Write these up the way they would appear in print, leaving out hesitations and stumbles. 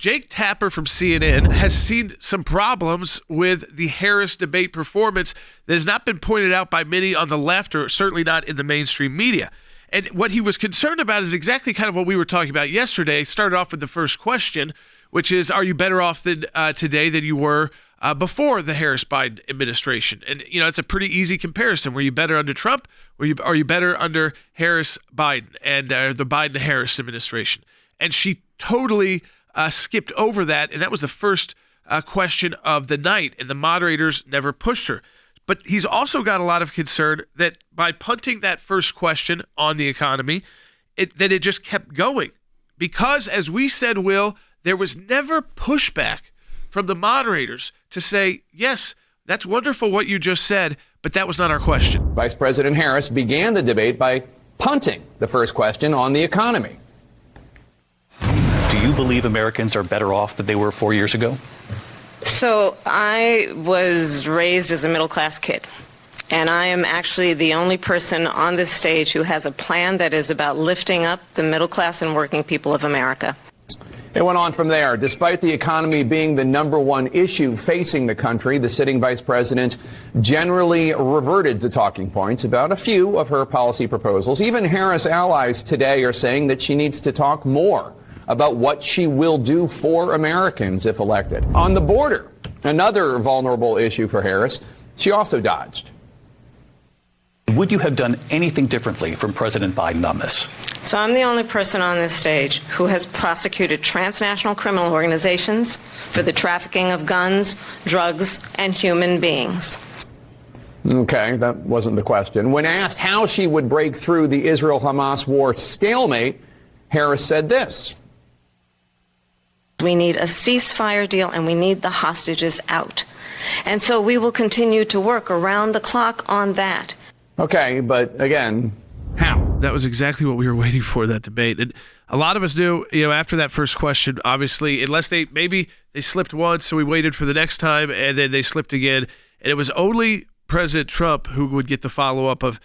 Jake Tapper from CNN has seen some problems with the Harris debate performance that has not been pointed out by many on the left, or certainly not in the mainstream media. And what he was concerned about is exactly kind of what we were talking about yesterday. Started off with the first question, which is, are you better off today than you were before the Harris-Biden administration? And, it's a pretty easy comparison. Were you better under Trump? Are you better under Harris-Biden and the Biden-Harris administration? And she totally skipped over that, and that was the first question of the night, and the moderators never pushed her. But he's also got a lot of concern that by punting that first question on the economy, that it just kept going. Because, as we said, Will, there was never pushback from the moderators to say, yes, that's wonderful what you just said, but that was not our question. Vice President Harris began the debate by punting the first question on the economy. Do you believe Americans are better off than they were 4 years ago? So I was raised as a middle-class kid, and I am actually the only person on this stage who has a plan that is about lifting up the middle class and working people of America. It went on from there. Despite the economy being the number one issue facing the country, the sitting vice president generally reverted to talking points about a few of her policy proposals. Even Harris allies today are saying that she needs to talk more about what she will do for Americans if elected. On the border, another vulnerable issue for Harris, she also dodged. Would you have done anything differently from President Biden on this? So I'm the only person on this stage who has prosecuted transnational criminal organizations for the trafficking of guns, drugs, and human beings. Okay, that wasn't the question. When asked how she would break through the Israel-Hamas war stalemate, Harris said this. We need a ceasefire deal, and we need the hostages out. And so we will continue to work around the clock on that. Okay, but again, how? That was exactly what we were waiting for, that debate. And a lot of us knew, after that first question, obviously, unless maybe they slipped once, so we waited for the next time, and then they slipped again. And it was only President Trump who would get the follow-up of,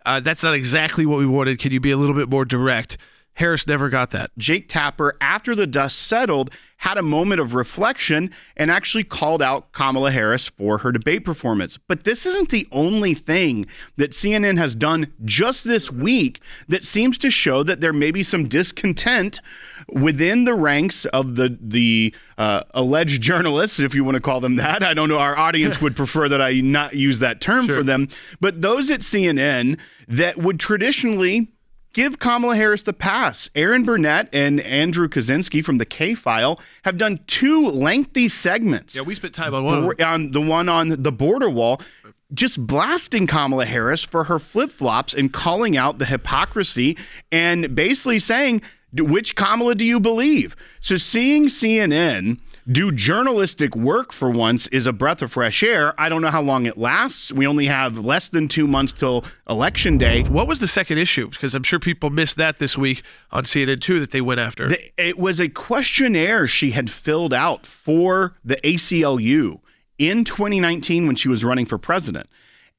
that's not exactly what we wanted. Can you be a little bit more direct? Harris never got that. Jake Tapper, after the dust settled, had a moment of reflection and actually called out Kamala Harris for her debate performance. But this isn't the only thing that CNN has done just this week that seems to show that there may be some discontent within the ranks of the alleged journalists, if you want to call them that. I don't know. Our audience would prefer that I not use that term for them. But those at CNN that would traditionally give Kamala Harris the pass. Aaron Burnett and Andrew Kaczynski from the K-File have done two lengthy segments. Yeah, we spent time on one. On the one on the border wall, just blasting Kamala Harris for her flip-flops and calling out the hypocrisy and basically saying, which Kamala do you believe? So seeing CNN do journalistic work for once is a breath of fresh air. I don't know how long it lasts. We only have less than 2 months till Election Day. What was the second issue? Because I'm sure people missed that this week on CNN too, that they went after. It was a questionnaire she had filled out for the ACLU in 2019 when she was running for president.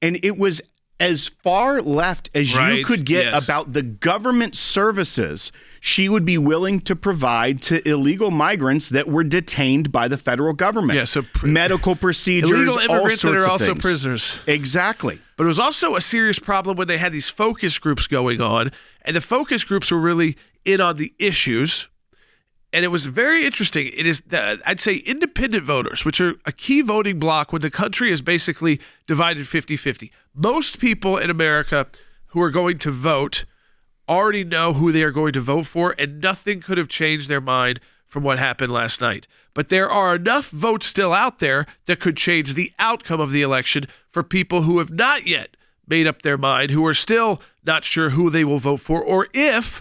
And it was as far left as you could get about the government services she would be willing to provide to illegal migrants that were detained by the federal government. Yeah, so medical procedures, illegal immigrants all sorts that are of also things. prisoners. Exactly. But it was also a serious problem when they had these focus groups going on, and the focus groups were really in on the issues. And it was very interesting. It is, I'd say, independent voters, which are a key voting bloc when the country is basically divided 50-50. Most people in America who are going to vote already know who they are going to vote for, and nothing could have changed their mind from what happened last night. But there are enough votes still out there that could change the outcome of the election for people who have not yet made up their mind, who are still not sure who they will vote for, or if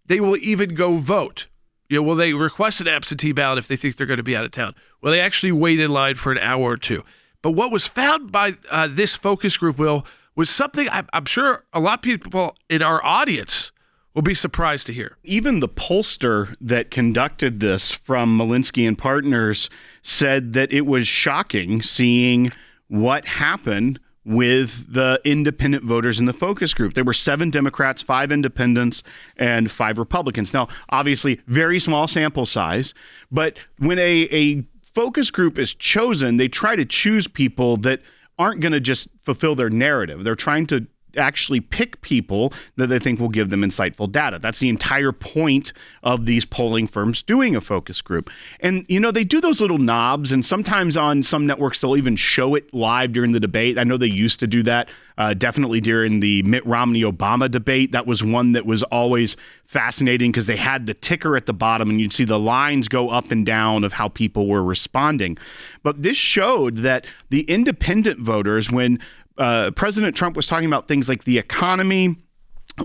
they will even go vote. Will they request an absentee ballot if they think they're going to be out of town? Will they actually wait in line for an hour or two? But what was found by this focus group, Will, was something I'm sure a lot of people in our audience will be surprised to hear. Even the pollster that conducted this from Malinsky and Partners said that it was shocking seeing what happened with the independent voters in the focus group. There were 7 Democrats, 5 independents, and 5 Republicans. Now, obviously, very small sample size, but when a focus group is chosen, they try to choose people that aren't going to just fulfill their narrative. They're trying to actually pick people that they think will give them insightful data. That's the entire point of these polling firms doing a focus group. And, they do those little knobs, and sometimes on some networks, they'll even show it live during the debate. I know they used to do that, definitely during the Mitt Romney-Obama debate. That was one that was always fascinating because they had the ticker at the bottom, and you'd see the lines go up and down of how people were responding. But this showed that the independent voters, when President Trump was talking about things like the economy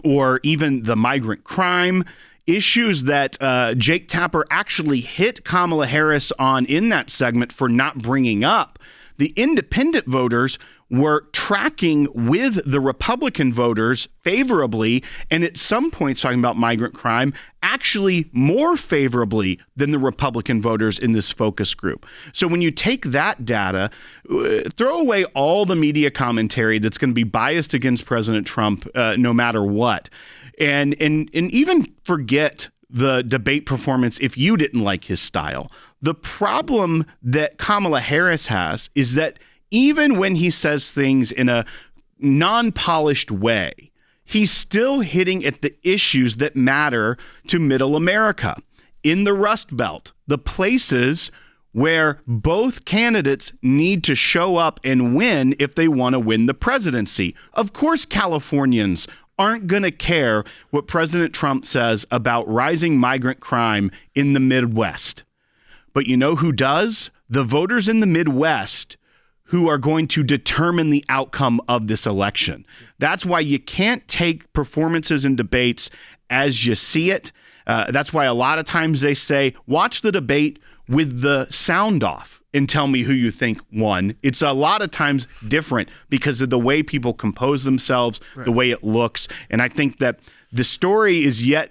or even the migrant crime, issues that Jake Tapper actually hit Kamala Harris on in that segment for not bringing up. The independent voters were tracking with the Republican voters favorably, and at some points talking about migrant crime, actually more favorably than the Republican voters in this focus group. So when you take that data, throw away all the media commentary that's going to be biased against President Trump no matter what, and even forget the debate performance if you didn't like his style. The problem that Kamala Harris has is that even when he says things in a non-polished way, he's still hitting at the issues that matter to middle America. In the Rust Belt, the places where both candidates need to show up and win if they want to win the presidency. Of course, Californians aren't going to care what President Trump says about rising migrant crime in the Midwest. But you know who does? The voters in the Midwest who are going to determine the outcome of this election. That's why you can't take performances in debates as you see it. That's why a lot of times they say, watch the debate with the sound off and tell me who you think won. It's a lot of times different because of the way people compose themselves, right, the way it looks. And I think that the story is yet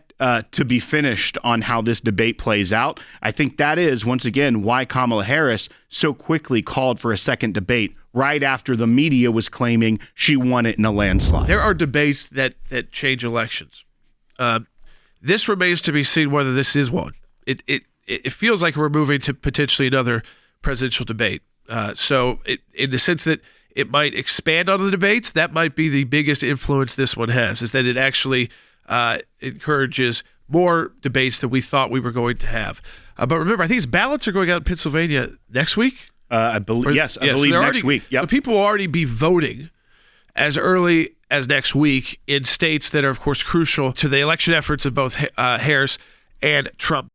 to be finished on how this debate plays out. I think that is, once again, why Kamala Harris so quickly called for a second debate right after the media was claiming she won it in a landslide. There are debates that change elections. This remains to be seen whether this is one. It feels like we're moving to potentially another presidential debate. So in the sense that it might expand on the debates, that might be the biggest influence this one has, is that it actually encourages more debates than we thought we were going to have. But remember, I think ballots are going out in Pennsylvania next week. I believe next week. Yep. So people will already be voting as early as next week in states that are, of course, crucial to the election efforts of both Harris and Trump.